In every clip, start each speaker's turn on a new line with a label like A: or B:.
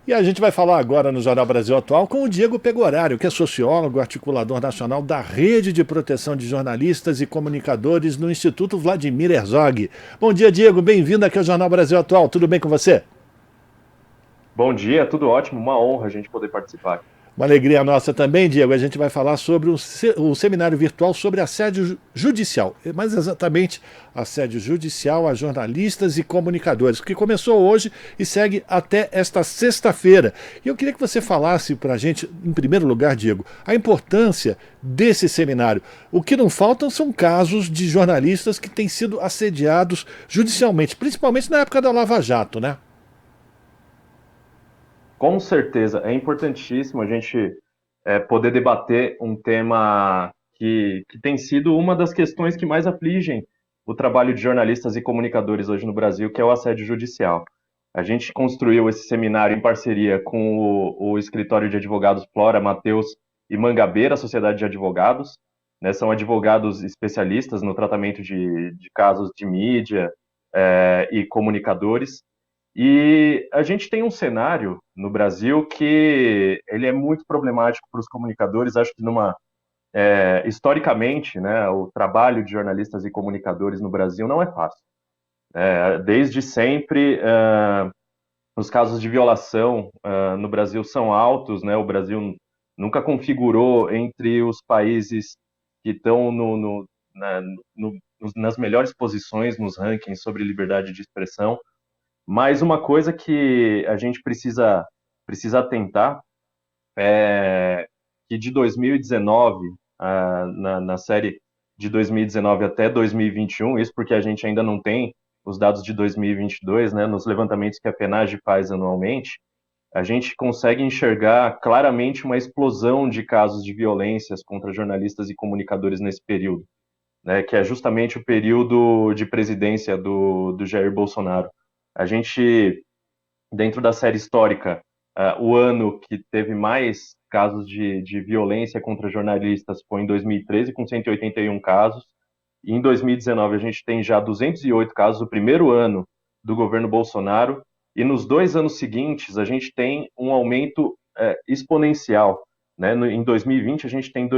A: E a gente vai falar agora no Jornal Brasil Atual com o Diego Pegorário, que é sociólogo, articulador nacional da Rede de Proteção de Jornalistas e Comunicadores no Instituto Vladimir Herzog. Bom dia, Diego. Bem-vindo aqui ao Jornal Brasil Atual. Tudo bem com você?
B: Bom dia, tudo ótimo, uma honra a gente poder participar.
A: Uma alegria nossa também, Diego. A gente vai falar sobre o seminário virtual sobre assédio judicial, mais exatamente assédio judicial a jornalistas e comunicadores, que começou hoje e segue até esta sexta-feira. E eu queria que você falasse para a gente, em primeiro lugar, Diego, a importância desse seminário. O que não faltam são casos de jornalistas que têm sido assediados judicialmente, principalmente na época da Lava Jato, né?
B: Com certeza, é importantíssimo a gente poder debater um tema que tem sido uma das questões que mais afligem o trabalho de jornalistas e comunicadores hoje no Brasil, que é o assédio judicial. A gente construiu esse seminário em parceria com o escritório de advogados Flora, Mateus e Mangabeira, Sociedade de Advogados, né? São advogados especialistas no tratamento de casos de mídia e comunicadores. E a gente tem um cenário no Brasil que ele é muito problemático para os comunicadores. Acho que historicamente, né, o trabalho de jornalistas e comunicadores no Brasil não é fácil. Desde sempre, os casos de violação no Brasil são altos, né? O Brasil nunca configurou entre os países que estão nas melhores posições nos rankings sobre liberdade de expressão. Mas uma coisa que a gente precisa atentar é que de 2019, na série de 2019 até 2021, isso porque a gente ainda não tem os dados de 2022, né, nos levantamentos que a PNAD faz anualmente, a gente consegue enxergar claramente uma explosão de casos de violências contra jornalistas e comunicadores nesse período, né, que é justamente o período de presidência do Jair Bolsonaro. A gente, dentro da série histórica, o ano que teve mais casos de violência contra jornalistas foi em 2013, com 181 casos. E em 2019 a gente tem já 208 casos, o primeiro ano do governo Bolsonaro. E nos 2 anos seguintes a gente tem um aumento exponencial. Né? Em 2020 a gente tem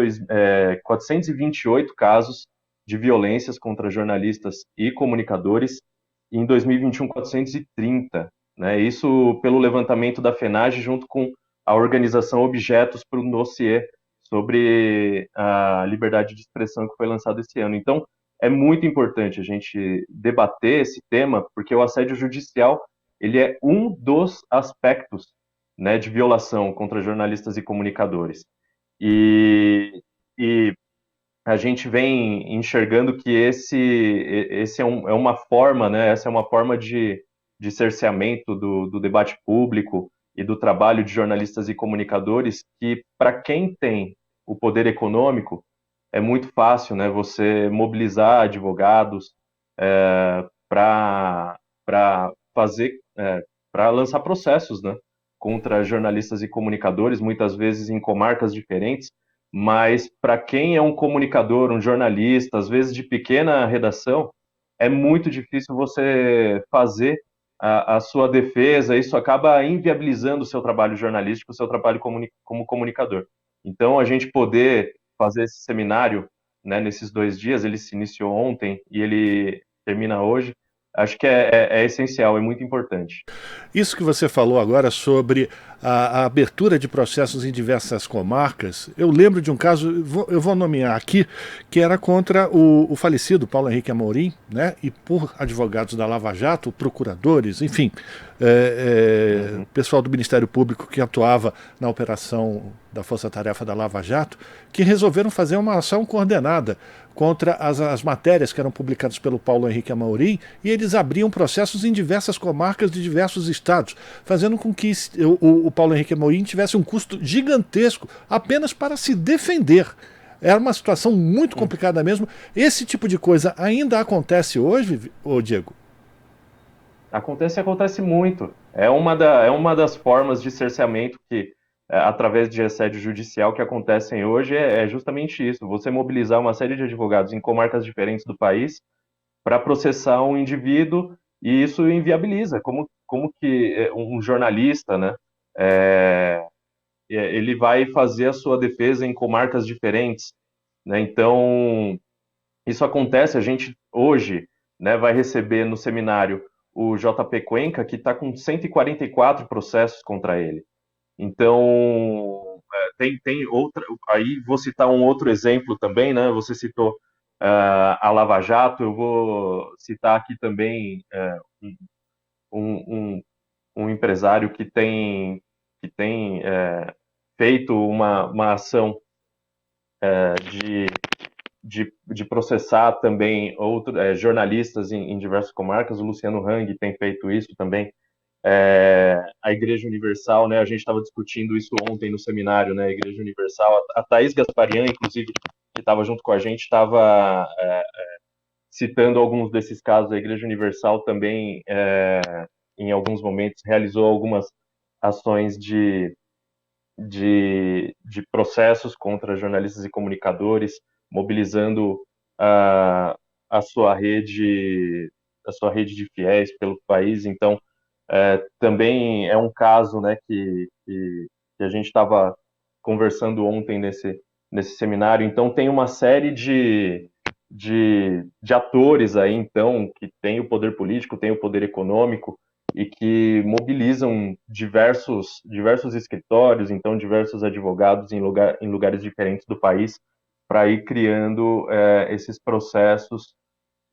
B: 428 casos de violências contra jornalistas e comunicadores, e em 2021 430, né? Isso pelo levantamento da FENAGE junto com a organização Objetos para o dossiê sobre a liberdade de expressão que foi lançado esse ano. Então, é muito importante a gente debater esse tema, porque o assédio judicial ele é um dos aspectos, né, de violação contra jornalistas e comunicadores. E a gente vem enxergando que esse é uma forma, né? Essa é uma forma de cerceamento do debate público e do trabalho de jornalistas e comunicadores que, para quem tem o poder econômico, é muito fácil, né? Você mobilizar advogados para fazer, para lançar processos, né? Contra jornalistas e comunicadores, muitas vezes em comarcas diferentes, mas para quem é um comunicador, um jornalista, às vezes de pequena redação, é muito difícil você fazer a sua defesa, isso acaba inviabilizando o seu trabalho jornalístico, o seu trabalho como comunicador. Então, a gente poder fazer esse seminário, né, nesses 2 dias, ele se iniciou ontem e ele termina hoje, acho que é essencial, é muito importante.
A: Isso que você falou agora sobre a abertura de processos em diversas comarcas, eu lembro de um caso, eu vou nomear aqui, que era contra o falecido Paulo Henrique Amorim, né, e por advogados da Lava Jato, procuradores, enfim,
B: Uhum.
A: pessoal do Ministério Público que atuava na operação da Força Tarefa da Lava Jato, que resolveram fazer uma ação coordenada contra as matérias que eram publicadas pelo Paulo Henrique Amorim, e eles abriam processos em diversas comarcas de diversos estados, fazendo com que o Paulo Henrique Amorim tivesse um custo gigantesco apenas para se defender. Era uma situação muito complicada mesmo. Esse tipo de coisa ainda acontece hoje, ô Diego?
B: Acontece muito. É uma das formas de cerceamento que, através de assédio judicial, que acontecem hoje, é justamente isso. Você mobilizar uma série de advogados em comarcas diferentes do país para processar um indivíduo, e isso inviabiliza. Como que um jornalista, né, ele vai fazer a sua defesa em comarcas diferentes, né? Então, isso acontece, a gente hoje, né, vai receber no seminário o JP Cuenca, que está com 144 processos contra ele. Então, tem outra. Aí vou citar um outro exemplo também, né? Você citou a Lava Jato, eu vou citar aqui também um, um, um empresário que tem feito uma ação de, de processar também jornalistas em diversas comarcas. O Luciano Hang tem feito isso também. A Igreja Universal, né? A gente estava discutindo isso ontem no seminário, né? A Igreja Universal, a Thaís Gasparian, inclusive, que estava junto com a gente, estava citando alguns desses casos. A Igreja Universal também, em alguns momentos, realizou algumas ações de processos contra jornalistas e comunicadores, mobilizando a, a sua rede a sua rede de fiéis pelo país. Então, também é um caso, né, que a gente estava conversando ontem nesse seminário. Então, tem uma série de atores aí, então, que tem o poder político, tem o poder econômico, e que mobilizam diversos escritórios, então diversos advogados em lugares diferentes do país, para ir criando esses processos,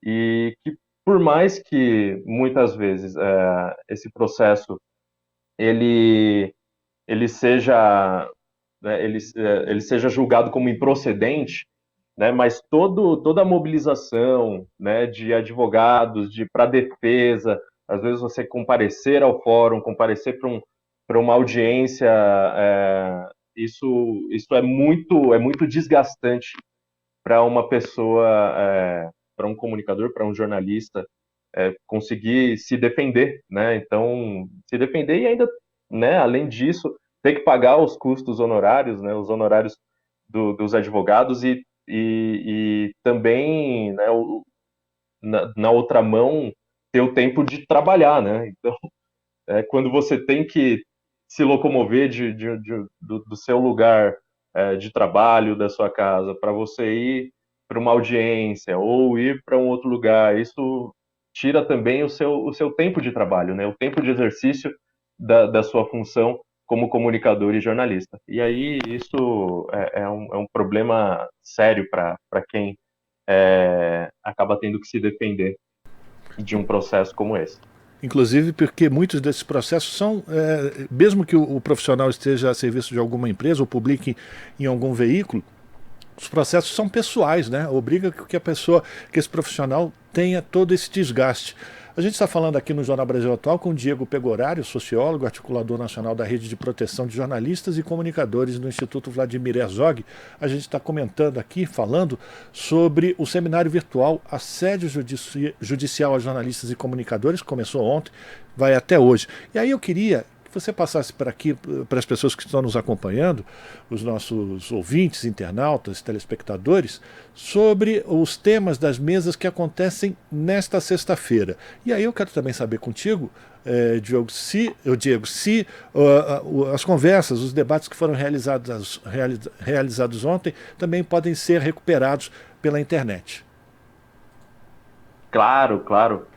B: e que, por mais que muitas vezes esse processo ele, ele seja ele seja julgado como improcedente, né, mas toda a mobilização, né, de advogados, para defesa, às vezes você comparecer ao fórum, comparecer para uma audiência, isso é muito desgastante para uma pessoa, para um comunicador, para um jornalista, conseguir se defender, né? Então, se defender e ainda, né, além disso, ter que pagar os custos honorários, né, os honorários dos advogados, e também, né, na outra mão, ter o tempo de trabalhar, né? Então, quando você tem que se locomover do seu lugar de trabalho, da sua casa, para você ir para uma audiência ou ir para um outro lugar, isso tira também o seu tempo de trabalho, né? O tempo de exercício da sua função como comunicador e jornalista. E aí isso é um problema sério para quem acaba tendo que se defender de um processo como esse.
A: Inclusive porque muitos desses processos são, mesmo que o profissional esteja a serviço de alguma empresa ou publique em algum veículo, os processos são pessoais, né? Obriga que a pessoa, que esse profissional tenha todo esse desgaste. A gente está falando aqui no Jornal Brasil Atual com o Diego Pegorário, sociólogo, articulador nacional da Rede de Proteção de Jornalistas e Comunicadores do Instituto Vladimir Herzog. A gente está comentando aqui, falando sobre o seminário virtual Assédio Judicial a Jornalistas e Comunicadores, que começou ontem, vai até hoje. E aí eu queria você passasse por aqui, para as pessoas que estão nos acompanhando, os nossos ouvintes, internautas, telespectadores, sobre os temas das mesas que acontecem nesta sexta-feira. E aí eu quero também saber contigo, Diego, se as conversas, os debates que foram realizados ontem também podem ser recuperados pela internet.
B: Claro, claro.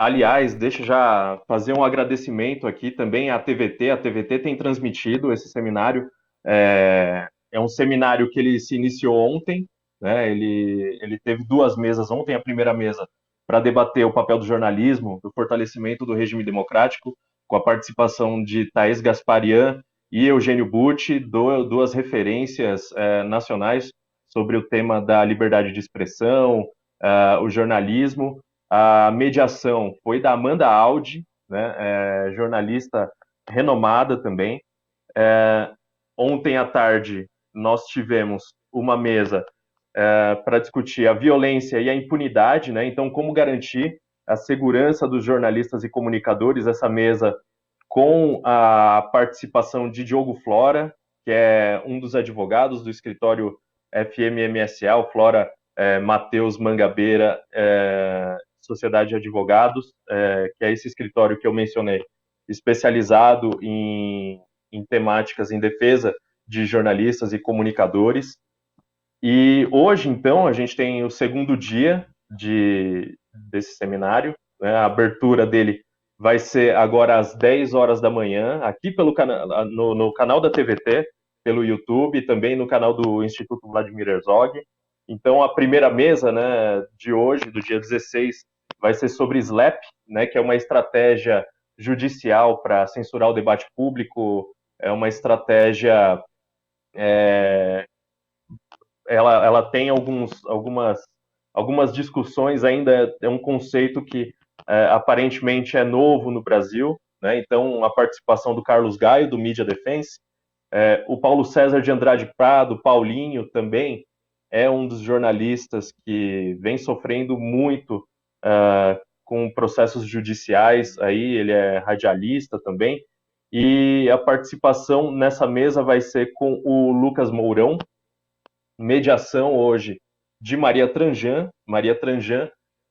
B: Aliás, deixa eu já fazer um agradecimento aqui também à TVT. A TVT tem transmitido esse seminário. É um seminário que ele se iniciou ontem, né? Ele teve duas mesas ontem. A primeira mesa para debater o papel do jornalismo, o fortalecimento do regime democrático, com a participação de Thaís Gasparian e Eugênio Butti, duas referências nacionais sobre o tema da liberdade de expressão, o jornalismo. A mediação foi da Amanda Aldi, né, jornalista renomada também. Ontem à tarde, nós tivemos uma mesa para discutir a violência e a impunidade, né? Então, como garantir a segurança dos jornalistas e comunicadores. Essa mesa com a participação de Diogo Flora, que é um dos advogados do escritório FMMSA, o Flora Matheus Mangabeira, Sociedade de Advogados, que é esse escritório que eu mencionei, especializado em temáticas em defesa de jornalistas e comunicadores. E hoje, então, a gente tem o segundo dia desse seminário, né? A abertura dele vai ser agora às 10 horas da manhã, aqui no canal da TVT, pelo YouTube, e também no canal do Instituto Vladimir Herzog. Então, a primeira mesa, né, de hoje, do dia 16, vai ser sobre SLAPP, né, que é uma estratégia judicial para censurar o debate público, é uma estratégia... Ela tem algumas discussões ainda, é um conceito que aparentemente é novo no Brasil, né? Então, a participação do Carlos Gaio, do Media Defense, o Paulo César de Andrade Prado, Paulinho também, é um dos jornalistas que vem sofrendo muito com processos judiciais, aí ele é radialista também, e a participação nessa mesa vai ser com o Lucas Mourão, mediação hoje de Maria Tranjan,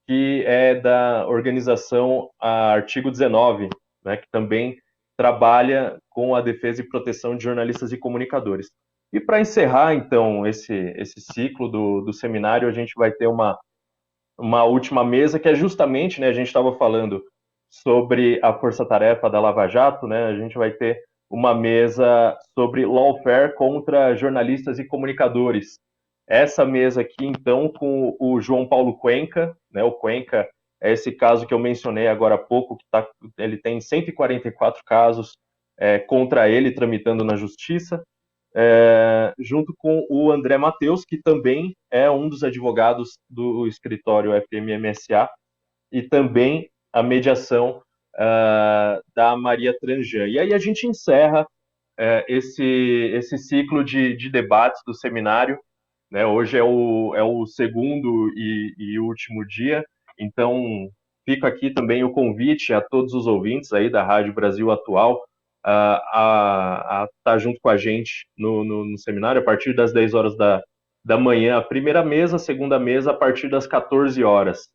B: que é da organização Artigo 19, né, que também trabalha com a defesa e proteção de jornalistas e comunicadores. E para encerrar, então, esse ciclo do seminário, a gente vai ter uma última mesa, que é justamente, né, a gente estava falando sobre a força-tarefa da Lava Jato, né, a gente vai ter uma mesa sobre lawfare contra jornalistas e comunicadores. Essa mesa aqui, então, com o João Paulo Cuenca, né, o Cuenca é esse caso que eu mencionei agora há pouco, ele tem 144 casos contra ele tramitando na justiça, junto com o André Mateus, que também é um dos advogados do escritório FMMSA, e também a mediação da Maria Tranjan. E aí a gente encerra esse ciclo de debates do seminário, né? Hoje é o segundo e último dia, então fica aqui também o convite a todos os ouvintes aí da Rádio Brasil Atual a estar junto com a gente no seminário a partir das 10 horas da manhã, a primeira mesa, a segunda mesa a partir das 14 horas.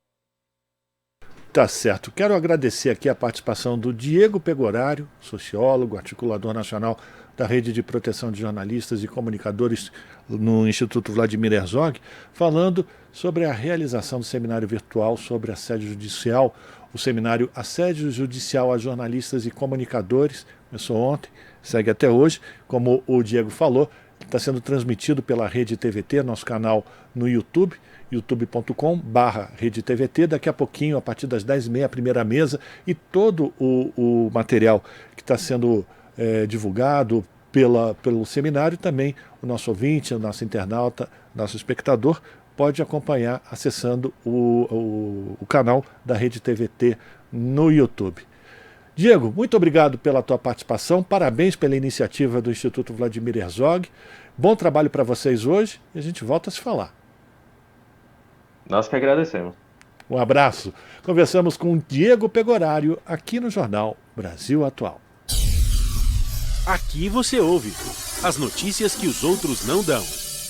A: Tá certo. Quero agradecer aqui a participação do Diego Pegorário, sociólogo, articulador nacional da Rede de Proteção de Jornalistas e Comunicadores no Instituto Vladimir Herzog, falando sobre a realização do seminário virtual sobre assédio judicial, o seminário Assédio Judicial a Jornalistas e Comunicadores, começou ontem, segue até hoje, como o Diego falou, está sendo transmitido pela Rede TVT, nosso canal no YouTube, youtube.com/RedeTVT. Daqui a pouquinho, a partir das 10h30, a primeira mesa e todo o material que está sendo divulgado pelo seminário, também o nosso ouvinte, o nosso internauta, nosso espectador, pode acompanhar acessando o canal da Rede TVT no YouTube. Diego, muito obrigado pela tua participação, parabéns pela iniciativa do Instituto Vladimir Herzog, bom trabalho para vocês hoje e a gente volta a se falar.
B: Nós que agradecemos.
A: Um abraço. Conversamos com Diego Pegorário aqui no Jornal Brasil Atual.
C: Aqui você ouve as notícias que os outros não dão.